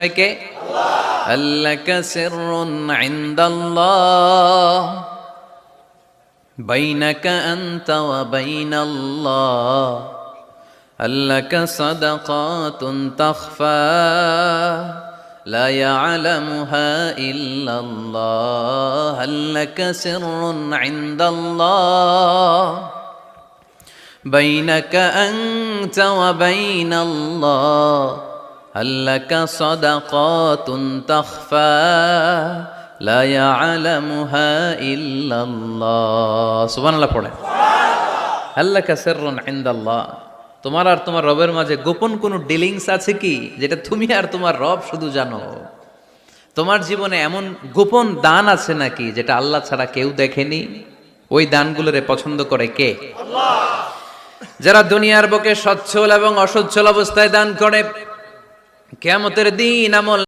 কে? আল্লাকা সিররুন ইনদাল্লাহ বাইনাকা আনতা ওয়া বাইনাল্লাহ আল্লাকা সাদাকাতুন তাখফা লা ইয়ালামুহা ইল্লাল্লাহ আল্লাকা সিররুন ইনদাল্লাহ বাইনাকা আনতা ওয়া বাইনাল্লাহ আল্লাকা সাদাকাতুন তাখফা লা ইয়ালামুহা ইল্লাল্লাহ। সুবহানাল্লাহ পড়ে। আল্লাকা সিররুন ইনদাল্লাহ, তোমার আর তোমার রবের মাঝে গোপন কোনো ডিলিংস আছে কি যেটা তুমি আর তোমার রব শুধু জানো? তোমার জীবনে এমন গোপন দান আছে নাকি যেটা আল্লাহ ছাড়া কেউ দেখেনি? ওই দানগুলোরে পছন্দ করে কে? আল্লাহ। যারা দুনিয়ার বুকে সচ্ছল এবং অসচ্ছল অবস্থায় দান করে, কিয়ামতের দিন আমল